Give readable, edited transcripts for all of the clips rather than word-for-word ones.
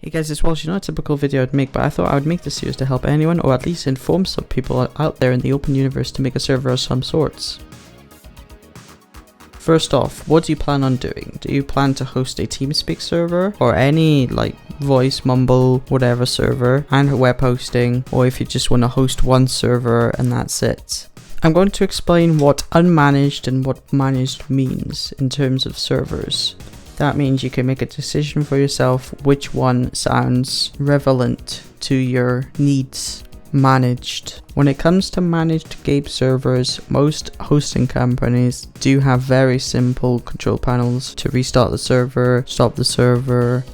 Hey guys, it's Welshe. Not a typical video I'd make, but I thought I would make this series to help anyone, or at least inform some people out there in the open universe to make a server of some sorts. First off, what do you plan on doing? Do you plan to host a TeamSpeak server, or any like voice, mumble, whatever server, and web hosting, or if you just want to host one server and that's it? I'm going to explain what unmanaged and what managed means in terms of servers. That means you can make a decision for yourself which one sounds relevant to your needs. Managed. When it comes to managed game servers, most hosting companies do have very simple control panels to restart the server, stop the server,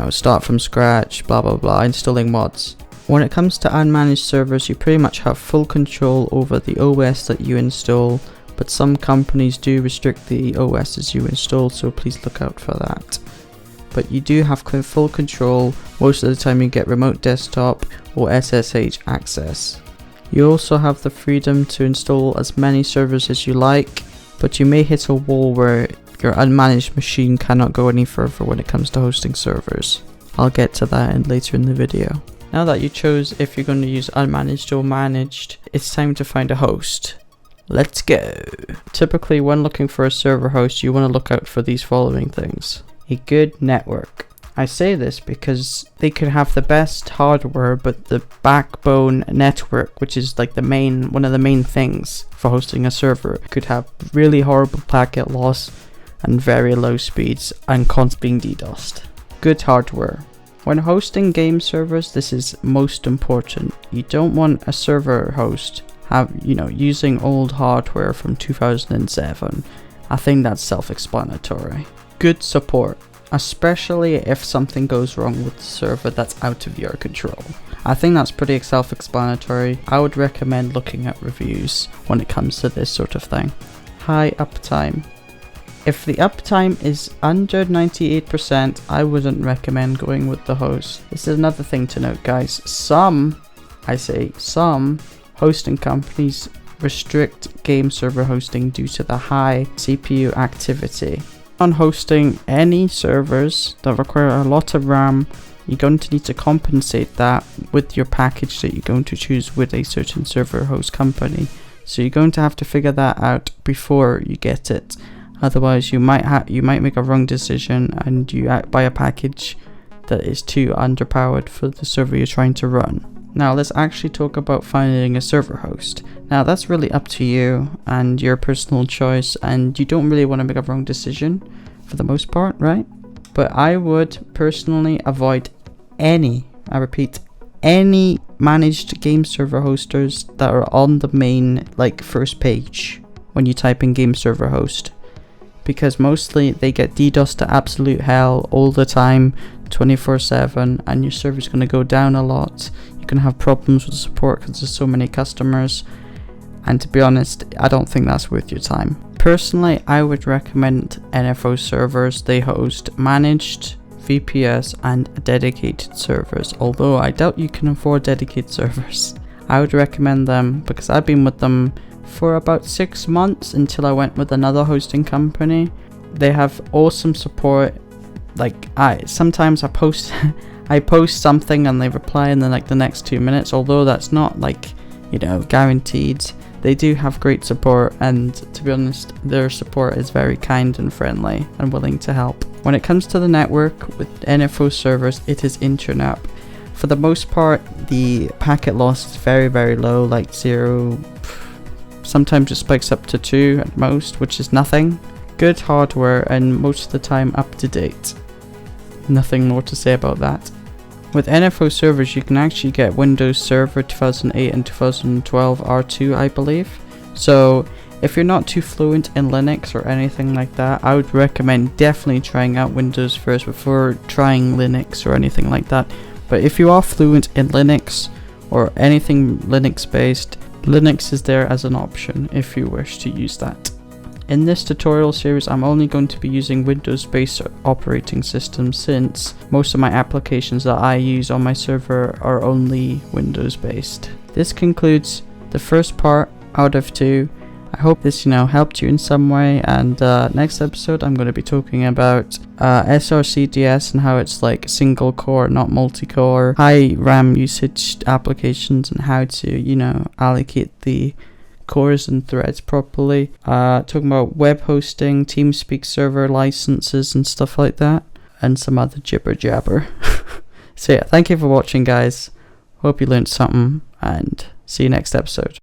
start from scratch, blah blah blah, installing mods. When it comes to unmanaged servers, you pretty much have full control over the OS that you install, but some companies do restrict the OSs you install, so please look out for that. But you do have full control. Most of the time you get remote desktop or SSH access. You also have the freedom to install as many servers as you like, but you may hit a wall where your unmanaged machine cannot go any further when it comes to hosting servers. I'll get to that later in the video. Now that you chose if you're going to use unmanaged or managed, it's time to find a host. Let's go! Typically when looking for a server host, you want to look out for these following things. A good network. I say this because they could have the best hardware, but the backbone network, which is like one of the main things for hosting a server, could have really horrible packet loss and very low speeds and constantly being DDoSed. Good hardware. When hosting game servers, this is most important. You don't want a server host using old hardware from 2007. I think that's self-explanatory. Good support, especially if something goes wrong with the server that's out of your control. I think that's pretty self-explanatory. I would recommend looking at reviews when it comes to this sort of thing. High uptime. If the uptime is under 98%, I wouldn't recommend going with the host. This is another thing to note, guys. Some hosting companies restrict game server hosting due to the high CPU activity. On hosting any servers that require a lot of RAM, you're going to need to compensate that with your package that you're going to choose with a certain server host company. So you're going to have to figure that out before you get it. Otherwise you might make a wrong decision and you buy a package that is too underpowered for the server you're trying to run. Now let's actually talk about finding a server host. Now that's really up to you and your personal choice, and you don't really want to make a wrong decision for the most part, right? But I would personally avoid any managed game server hosters that are on the main first page when you type in game server host, because mostly they get DDoS to absolute hell all the time, 24/7, and your server's going to go down a lot. You're going to have problems with support because there's so many customers, and to be honest, I don't think that's worth your time. Personally, I would recommend NFO servers. They host managed, VPS, and dedicated servers, although I doubt you can afford dedicated servers. I would recommend them because I've been with them for about 6 months until I went with another hosting company. They have awesome support. Sometimes I post I post something and they reply in the next 2 minutes, although that's not guaranteed. They do have great support, and to be honest, their support is very kind and friendly and willing to help. When it comes to the network with NFO servers, it is internet. For the most part, the packet loss is very, very low, 0. Sometimes it spikes up to 2 at most, which is nothing. Good hardware and most of the time up to date. Nothing more to say about that. With NFO servers, you can actually get Windows Server 2008 and 2012 R2, I believe. So if you're not too fluent in Linux or anything like that, I would recommend definitely trying out Windows first before trying Linux or anything like that. But if you are fluent in Linux or anything Linux based, Linux is there as an option if you wish to use that. In this tutorial series, I'm only going to be using Windows-based operating systems, since most of my applications that I use on my server are only Windows-based. This concludes the first part out of 2, I hope this, helped you in some way. And next episode, I'm going to be talking about SRCDS and how it's like single core, not multi-core, high RAM usage applications, and how to, allocate the cores and threads properly. Talking about web hosting, TeamSpeak server licenses and stuff like that, and some other jibber jabber. So yeah, thank you for watching, guys. Hope you learned something, and see you next episode.